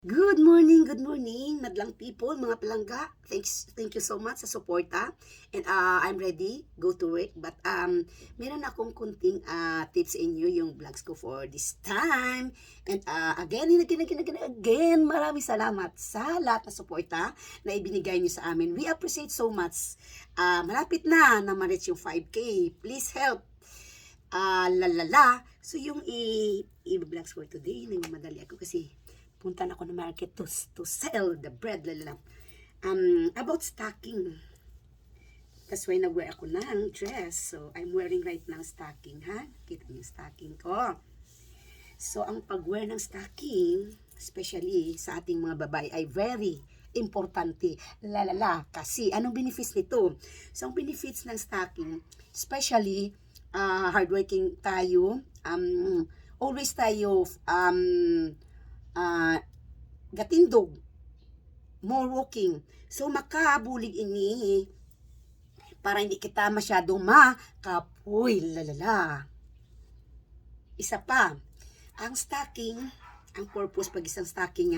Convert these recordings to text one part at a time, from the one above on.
Good morning, madlang people, mga palangga. Thank you so much sa suporta. And I'm ready, go to work. But meron akong kunting tips sa inyo yung vlogs ko for this time. And again, maraming salamat sa lahat na suporta na ibinigay niyo sa amin. We appreciate so much. Malapit na ma-reach yung 5K. Please help. So yung i-vlogs for today, nagmamadali ako kasi punta na ako ng market to sell the bread, lalala. About stocking. That's why nag-wear ako ng dress. So, I'm wearing right now stocking, ha? Kita niyo yung stocking ko. So, ang pag-wear ng stocking, especially sa ating mga babae, ay very importante. Kasi anong benefits nito? So, ang benefits ng stocking, especially hardworking tayo, always tayo gatindog, more walking. So, makabulig ini para hindi kita masyadong makapoy, Isa pa, ang stocking, ang purpose pag isang stocking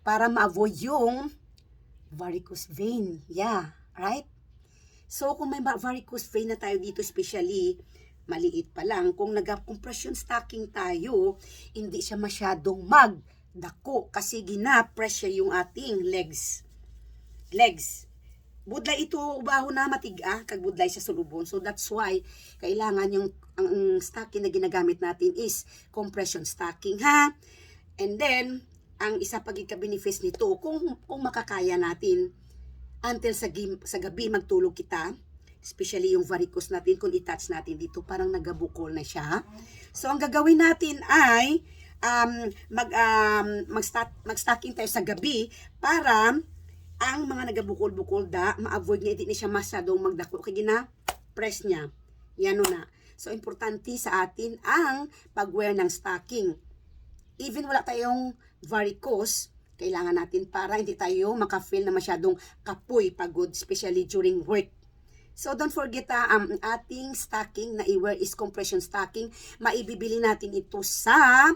para ma-avoid yung varicose vein. Yeah, right? So, kung may varicose vein na tayo dito, especially maliit pa lang, kung nag-compression stocking tayo, hindi siya masyadong magdako kasi gina-press siya yung ating legs. Budlay ito, baho na matiga, kag budlay siya sulubon. So that's why, kailangan yung ang stocking na ginagamit natin is compression stocking, ha? And then, ang isa pag ika-benefits nito, kung makakaya natin, until sa gabi magtulog kita, especially yung varicose natin, kung i-touch natin dito, parang nagabukol na siya. So, ang gagawin natin ay mag-stocking tayo sa gabi para ang mga nagabukol-bukol ma-avoid niya, hindi siya masyadong magdako. Kaya press niya. Yan na. So, importante sa atin ang pag-wear ng stocking. Even wala tayong varicose, kailangan natin para hindi tayo maka-feel na masyadong kapoy, pagod, especially during work. So, don't forget, ating stocking na i-wear is compression stocking. Maibibili natin ito sa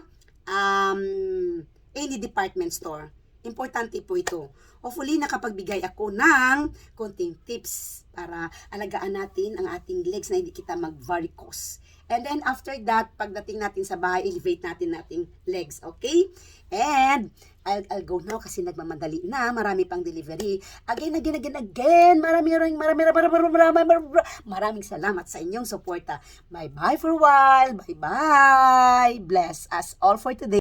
any department store. Importante po ito. Hopefully, nakapagbigay ako ng konting tips para alagaan natin ang ating legs na hindi kita mag-varicose. And then, after that, pagdating natin sa bahay, elevate natin nating legs. Okay? And, I'll go now kasi nagmamadali na. Marami pang delivery. Again. Maraming salamat sa inyong suporta. Bye-bye for a while. Bye-bye. Bless us all for today.